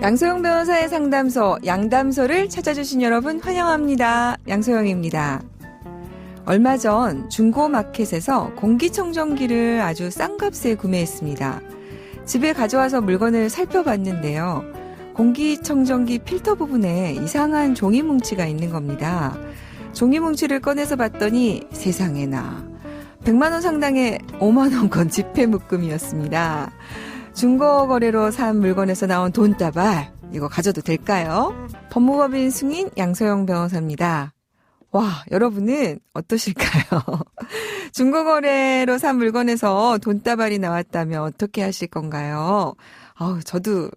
양소영 변호사의 상담소, 양담소를 찾아주신 여러분 환영합니다. 양소영입니다. 얼마 전 중고마켓에서 공기청정기를 아주 싼 값에 구매했습니다. 집에 가져와서 물건을 살펴봤는데요. 공기청정기 필터 부분에 이상한 종이 뭉치가 있는 겁니다. 종이 뭉치를 꺼내서 봤더니 세상에나 100만 원 상당의 5만 원권 지폐 묶음이었습니다. 중고 거래로 산 물건에서 나온 돈다발, 이거 가져도 될까요? 법무법인 승인 양소영 변호사입니다. 와, 여러분은 어떠실까요? 중고 거래로 산 물건에서 돈다발이 나왔다면 어떻게 하실 건가요? 저도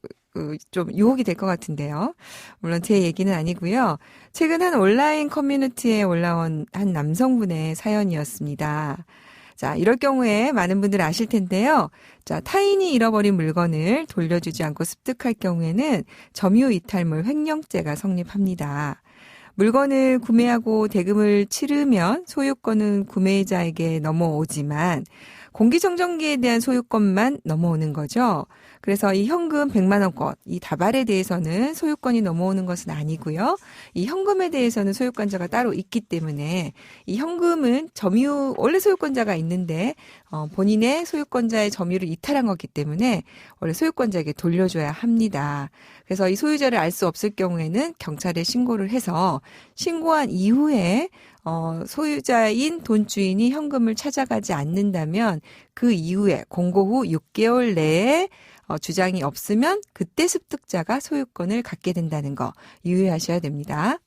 좀 유혹이 될 것 같은데요. 물론 제 얘기는 아니고요. 최근 한 온라인 커뮤니티에 올라온 한 남성분의 사연이었습니다. 자, 이럴 경우에 많은 분들 아실 텐데요. 자, 타인이 잃어버린 물건을 돌려주지 않고 습득할 경우에는 점유이탈물 횡령죄가 성립합니다. 물건을 구매하고 대금을 치르면 소유권은 구매자에게 넘어오지만 공기청정기에 대한 소유권만 넘어오는 거죠. 그래서 이 현금 100만 원권, 이 다발에 대해서는 소유권이 넘어오는 것은 아니고요. 이 현금에 대해서는 소유권자가 따로 있기 때문에 이 현금은 원래 소유권자가 있는데 본인의 소유권자의 점유를 이탈한 거기 때문에 원래 소유권자에게 돌려줘야 합니다. 그래서 이 소유자를 알 수 없을 경우에는 경찰에 신고를 해서 신고한 이후에 소유자인 돈주인이 현금을 찾아가지 않는다면 그 이후에 공고 후 6개월 내에 주장이 없으면 그때 습득자가 소유권을 갖게 된다는 거 유의하셔야 됩니다.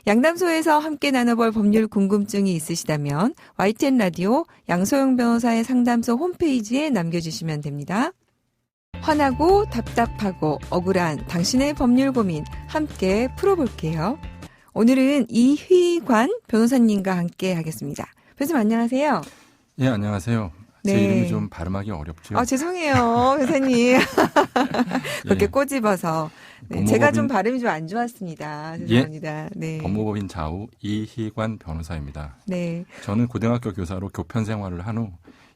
양담소에서 함께 나눠볼 법률 궁금증이 있으시다면 YTN 라디오 양소영 변호사의 상담소 홈페이지에 남겨주시면 됩니다. 화나고 답답하고 억울한 당신의 법률 고민 함께 풀어볼게요. 오늘은 이휘관 변호사님과 함께 하겠습니다. 변호사님 안녕하세요. 예, 안녕하세요. 제 네. 이름이 좀 발음하기 어렵죠? 죄송해요, 변호사님. 그렇게 예. 꼬집어서. 네, 제가 좀 발음이 좀 안 좋았습니다. 죄송합니다. 네. 법무법인 좌우 이희관 변호사입니다. 네. 저는 고등학교 교사로 교편 생활을 한 후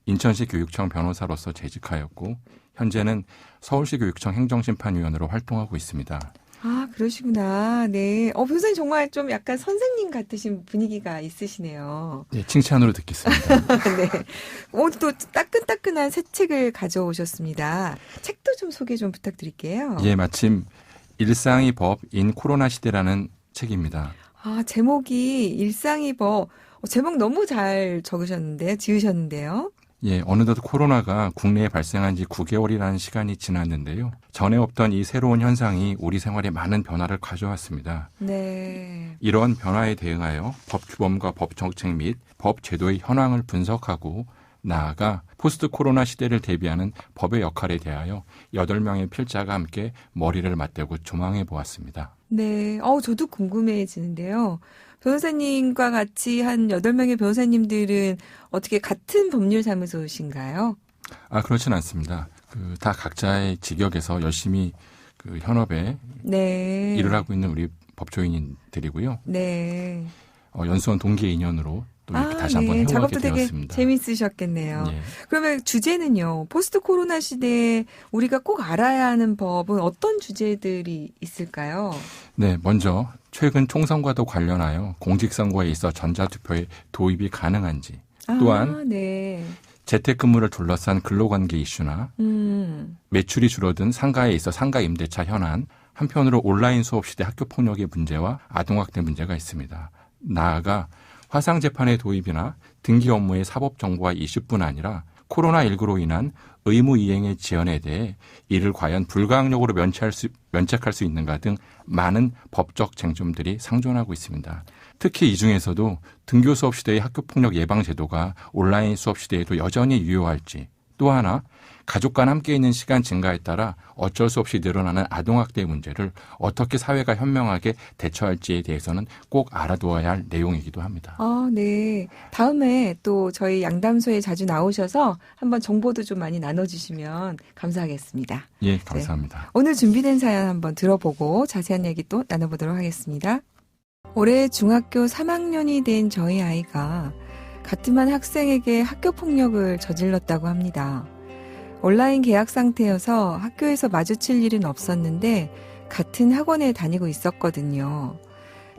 인천시 교육청 변호사로서 재직하였고 현재는 서울시 교육청 행정심판위원으로 활동하고 있습니다. 아, 그러시구나. 네. 변호사님 정말 좀 약간 선생님 같으신 분위기가 있으시네요. 네, 칭찬으로 듣겠습니다. 네. 오늘 또 따끈따끈한 새 책을 가져오셨습니다. 책도 좀 소개 좀 부탁드릴게요. 예, 마침 일상이 법인 코로나 시대라는 책입니다. 아, 제목이 일상이 법. 제목 너무 잘 지으셨는데요. 예, 어느덧 코로나가 국내에 발생한 지 9개월이라는 시간이 지났는데요. 전에 없던 이 새로운 현상이 우리 생활에 많은 변화를 가져왔습니다. 네. 이러한 변화에 대응하여 법 규범과 법 정책 및 법 제도의 현황을 분석하고 나아가 포스트 코로나 시대를 대비하는 법의 역할에 대하여 8명의 필자가 함께 머리를 맞대고 조망해 보았습니다. 네. 저도 궁금해지는데요. 변호사님과 같이 한 8명의 변호사님들은 어떻게 같은 법률사무소신가요? 그렇진 않습니다. 다 각자의 직역에서 열심히 현업에 네. 일을 하고 있는 우리 법조인들이고요. 네. 연수원 동기의 인연으로 또 이렇게 다시 한번 해보게 작업도 되었습니다. 되게 재밌으셨겠네요. 예. 그러면 주제는요. 포스트 코로나 시대에 우리가 꼭 알아야 하는 법은 어떤 주제들이 있을까요? 네, 먼저 최근 총선과도 관련하여 공직선거에 있어 전자투표의 도입이 가능한지, 또한 네. 재택근무를 둘러싼 근로관계 이슈나 매출이 줄어든 상가에 있어 상가 임대차 현안, 한편으로 온라인 수업 시대 학교폭력의 문제와 아동학대 문제가 있습니다. 나아가 화상재판의 도입이나 등기 업무의 사법정보화 이슈뿐 아니라 코로나19로 인한 의무 이행의 지연에 대해 이를 과연 불가항력으로 면책할 수 있는가 등 많은 법적 쟁점들이 상존하고 있습니다. 특히 이 중에서도 등교 수업 시대의 학교폭력 예방 제도가 온라인 수업 시대에도 여전히 유효할지, 또 하나 가족과 함께 있는 시간 증가에 따라 어쩔 수 없이 늘어나는 아동학대 문제를 어떻게 사회가 현명하게 대처할지에 대해서는 꼭 알아두어야 할 내용이기도 합니다. 네. 다음에 또 저희 양담소에 자주 나오셔서 한번 정보도 좀 많이 나눠주시면 감사하겠습니다. 예, 감사합니다. 네. 오늘 준비된 사연 한번 들어보고 자세한 얘기 또 나눠보도록 하겠습니다. 올해 중학교 3학년이 된 저희 아이가 같은 반 학생에게 학교폭력을 저질렀다고 합니다. 온라인 계약 상태여서 학교에서 마주칠 일은 없었는데 같은 학원에 다니고 있었거든요.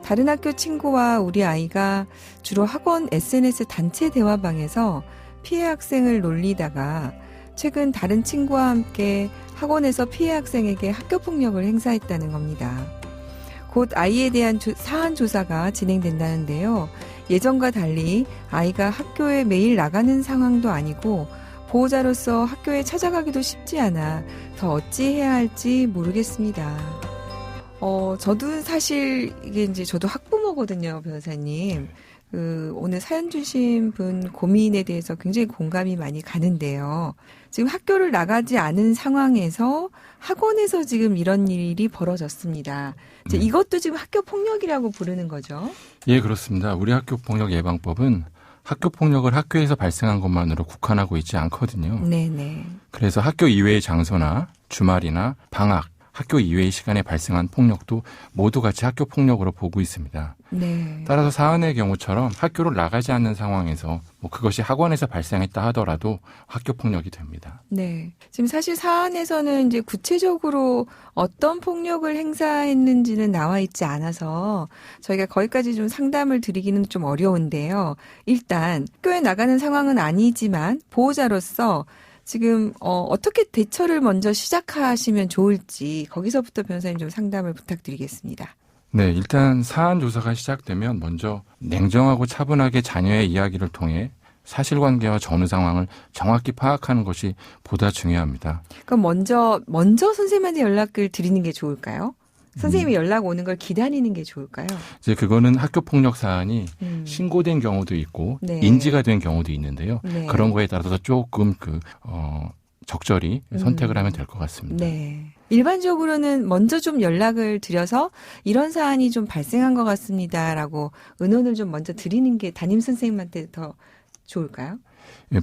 다른 학교 친구와 우리 아이가 주로 학원 SNS 단체 대화방에서 피해 학생을 놀리다가 최근 다른 친구와 함께 학원에서 피해 학생에게 학교폭력을 행사했다는 겁니다. 곧 아이에 대한 사안 조사가 진행된다는데요. 예전과 달리 아이가 학교에 매일 나가는 상황도 아니고 보호자로서 학교에 찾아가기도 쉽지 않아 더 어찌해야 할지 모르겠습니다. 저도 사실 이게 이제 저도 학부모거든요, 변호사님. 오늘 사연 주신 분 고민에 대해서 굉장히 공감이 많이 가는데요. 지금 학교를 나가지 않은 상황에서 학원에서 지금 이런 일이 벌어졌습니다. 이것도 지금 학교 폭력이라고 부르는 거죠? 예, 그렇습니다. 우리 학교 폭력 예방법은 학교 폭력을 학교에서 발생한 것만으로 국한하고 있지 않거든요. 네네. 그래서 학교 이외의 장소나 주말이나 방학, 학교 이외의 시간에 발생한 폭력도 모두 같이 학교 폭력으로 보고 있습니다. 네. 따라서 사안의 경우처럼 학교를 나가지 않는 상황에서 그것이 학원에서 발생했다 하더라도 학교 폭력이 됩니다. 네. 지금 사실 사안에서는 이제 구체적으로 어떤 폭력을 행사했는지는 나와 있지 않아서 저희가 거기까지 좀 상담을 드리기는 좀 어려운데요. 일단 학교에 나가는 상황은 아니지만 보호자로서 지금 어떻게 대처를 먼저 시작하시면 좋을지 거기서부터 변호사님 좀 상담을 부탁드리겠습니다. 네, 일단 사안 조사가 시작되면 먼저 냉정하고 차분하게 자녀의 이야기를 통해 사실관계와 전후 상황을 정확히 파악하는 것이 보다 중요합니다. 그럼 먼저 선생님한테 연락을 드리는 게 좋을까요? 선생님이 연락 오는 걸 기다리는 게 좋을까요? 이제 그거는 학교 폭력 사안이 신고된 경우도 있고 네. 인지가 된 경우도 있는데요. 네. 그런 거에 따라서 조금 적절히 선택을 하면 될 것 같습니다. 네. 일반적으로는 먼저 좀 연락을 드려서 이런 사안이 좀 발생한 것 같습니다라고 의논을 좀 먼저 드리는 게 담임 선생님한테 더 좋을까요?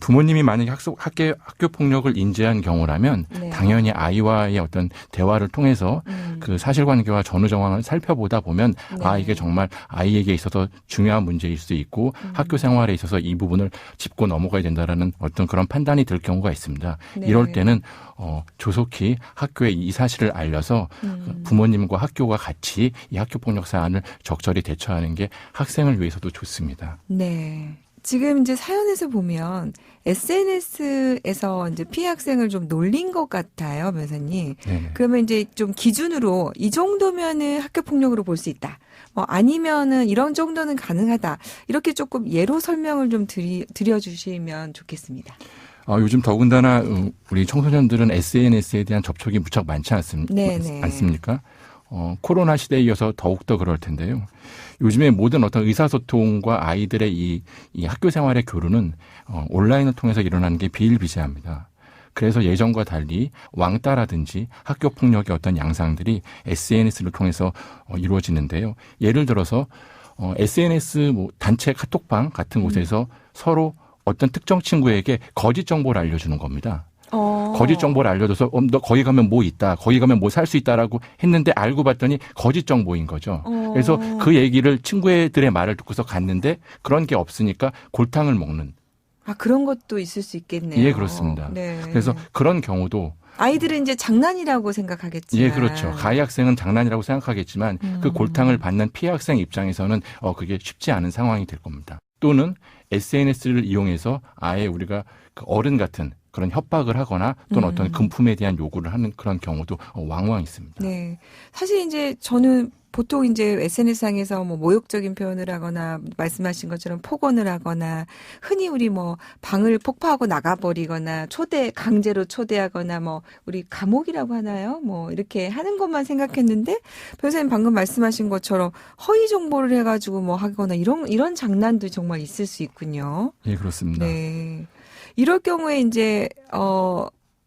부모님이 만약에 학교 폭력을 인지한 경우라면 네. 당연히 아이와의 어떤 대화를 통해서 그 사실관계와 전후 정황을 살펴보다 보면 네. 이게 정말 아이에게 있어서 중요한 문제일 수 있고 학교 생활에 있어서 이 부분을 짚고 넘어가야 된다라는 어떤 그런 판단이 들 경우가 있습니다. 네. 이럴 때는 조속히 학교에 이 사실을 알려서 부모님과 학교가 같이 이 학교 폭력 사안을 적절히 대처하는 게 학생을 위해서도 좋습니다. 네. 지금 이제 사연에서 보면 SNS에서 이제 피해 학생을 좀 놀린 것 같아요, 변호사님. 네. 그러면 이제 좀 기준으로 이 정도면은 학교 폭력으로 볼 수 있다. 아니면은 이런 정도는 가능하다. 이렇게 조금 예로 설명을 좀 드려주시면 좋겠습니다. 요즘 더군다나 우리 청소년들은 SNS에 대한 접촉이 무척 많지 않습니까? 코로나 시대에 이어서 더욱더 그럴 텐데요. 요즘에 모든 어떤 의사소통과 아이들의 이 학교 생활의 교류는 온라인을 통해서 일어나는 게 비일비재합니다. 그래서 예전과 달리 왕따라든지 학교 폭력의 어떤 양상들이 SNS를 통해서 이루어지는데요. 예를 들어서 SNS 단체 카톡방 같은 곳에서 서로 어떤 특정 친구에게 거짓 정보를 알려주는 겁니다. 거짓 정보를 알려줘서 너 거기 가면 뭐 있다. 거기 가면 뭐 살 수 있다라고 했는데 알고 봤더니 거짓 정보인 거죠. 그래서 그 얘기를 친구들의 말을 듣고서 갔는데 그런 게 없으니까 골탕을 먹는. 그런 것도 있을 수 있겠네요. 예, 그렇습니다. 네. 그래서 그런 경우도 아이들은 이제 장난이라고 생각하겠지만. 예, 그렇죠. 가해 학생은 장난이라고 생각하겠지만 그 골탕을 받는 피해 학생 입장에서는 그게 쉽지 않은 상황이 될 겁니다. 또는 SNS를 이용해서 아예 우리가 그 어른 같은 그런 협박을 하거나 또는 어떤 금품에 대한 요구를 하는 그런 경우도 왕왕 있습니다. 네. 사실 이제 저는 보통 이제 SNS상에서 모욕적인 표현을 하거나 말씀하신 것처럼 폭언을 하거나 흔히 우리 방을 폭파하고 나가버리거나 강제로 초대하거나 우리 감옥이라고 하나요? 이렇게 하는 것만 생각했는데 변호사님 방금 말씀하신 것처럼 허위 정보를 해가지고 하거나 이런 장난도 정말 있을 수 있군요. 예, 그렇습니다. 네. 이럴 경우에 이제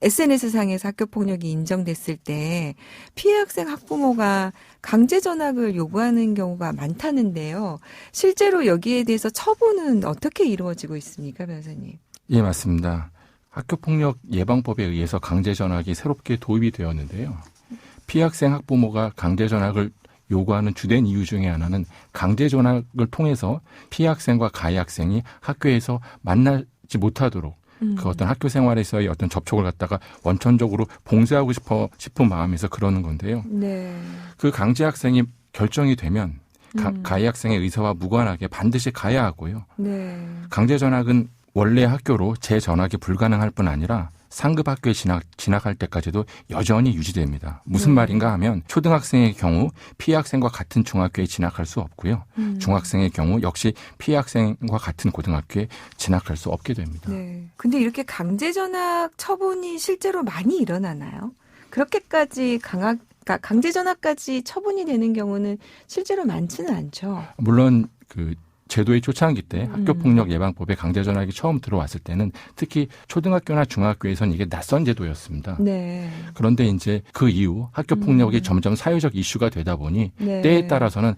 SNS상에서 학교 폭력이 인정됐을 때 피해 학생 학부모가 강제 전학을 요구하는 경우가 많다는데요. 실제로 여기에 대해서 처분은 어떻게 이루어지고 있습니까, 변호사님? 예, 맞습니다. 학교 폭력 예방법에 의해서 강제 전학이 새롭게 도입이 되었는데요. 피해 학생 학부모가 강제 전학을 요구하는 주된 이유 중에 하나는 강제 전학을 통해서 피해 학생과 가해 학생이 학교에서 만나지 못하도록 그 어떤 학교 생활에서의 어떤 접촉을 갖다가 원천적으로 봉쇄하고 싶은 마음에서 그러는 건데요. 네. 그 강제 학생이 결정이 되면 가해 학생의 의사와 무관하게 반드시 가야 하고요. 네. 강제 전학은 원래 학교로 재전학이 불가능할 뿐 아니라 상급 학교에 진학할 때까지도 여전히 유지됩니다. 무슨 말인가 하면 초등학생의 경우 피해 학생과 같은 중학교에 진학할 수 없고요. 중학생의 경우 역시 피해 학생과 같은 고등학교에 진학할 수 없게 됩니다. 네. 근데 이렇게 강제 전학 처분이 실제로 많이 일어나나요? 그렇게까지 강제 전학까지 처분이 되는 경우는 실제로 많지는 않죠. 물론 그 제도의 초창기 때 학교폭력 예방법에 강제 전학이 처음 들어왔을 때는 특히 초등학교나 중학교에선 이게 낯선 제도였습니다. 네. 그런데 이제 그 이후 학교폭력이 점점 사회적 이슈가 되다 보니 네. 때에 따라서는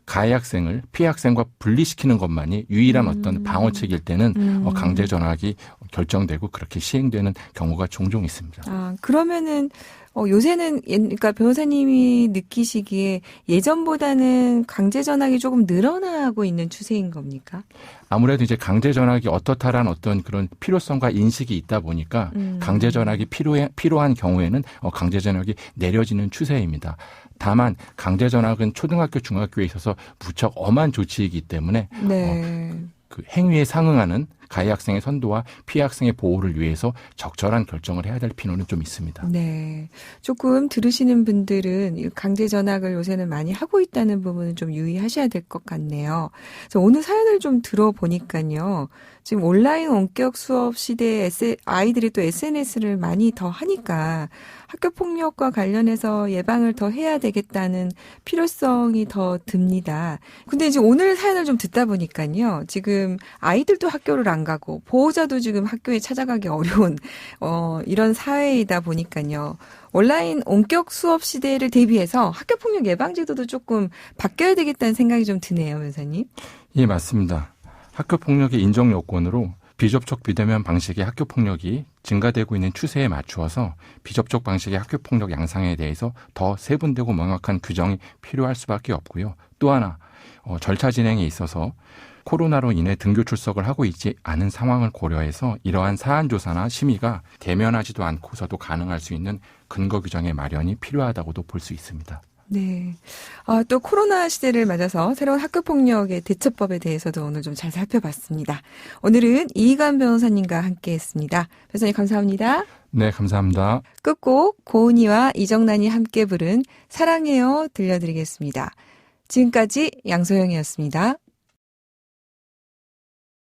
가해 학생을 피해 학생과 분리시키는 것만이 유일한 어떤 방어책일 때는 강제 전학이 결정되고 그렇게 시행되는 경우가 종종 있습니다. 아, 그러면은 요새는 그러니까 변호사님이 느끼시기에 예전보다는 강제 전학이 조금 늘어나고 있는 추세인 겁니까? 아무래도 이제 강제 전학이 어떻다란 어떤 그런 필요성과 인식이 있다 보니까 강제 전학이 필요한 경우에는 강제 전학이 내려지는 추세입니다. 다만 강제 전학은 초등학교, 중학교에 있어서 무척 엄한 조치이기 때문에 네. 그 행위에 상응하는 가해 학생의 선도와 피해 학생의 보호를 위해서 적절한 결정을 해야 될 필요는 좀 있습니다. 네. 조금 들으시는 분들은 강제 전학을 요새는 많이 하고 있다는 부분은 좀 유의하셔야 될 것 같네요. 그래서 오늘 사연을 좀 들어보니까요. 지금 온라인 원격 수업 시대에 아이들이 또 SNS를 많이 더 하니까 학교폭력과 관련해서 예방을 더 해야 되겠다는 필요성이 더 듭니다. 근데 이제 오늘 사연을 좀 듣다 보니까요. 지금 아이들도 학교를 안 가고 보호자도 지금 학교에 찾아가기 어려운 이런 사회이다 보니까요. 온라인 원격 수업 시대를 대비해서 학교폭력 예방 제도도 조금 바뀌어야 되겠다는 생각이 좀 드네요, 변호사님. 예, 맞습니다. 학교폭력의 인정 요건으로 비접촉 비대면 방식의 학교폭력이 증가되고 있는 추세에 맞추어서 비접촉 방식의 학교폭력 양상에 대해서 더 세분되고 명확한 규정이 필요할 수밖에 없고요. 또 하나 절차 진행에 있어서 코로나로 인해 등교 출석을 하고 있지 않은 상황을 고려해서 이러한 사안 조사나 심의가 대면하지도 않고서도 가능할 수 있는 근거 규정의 마련이 필요하다고도 볼 수 있습니다. 네. 또 코로나 시대를 맞아서 새로운 학교폭력의 대처법에 대해서도 오늘 좀 잘 살펴봤습니다. 오늘은 이희관 변호사님과 함께했습니다. 변호사님 감사합니다. 네, 감사합니다. 끝곡 고은이와 이정란이 함께 부른 사랑해요 들려드리겠습니다. 지금까지 양소영이었습니다.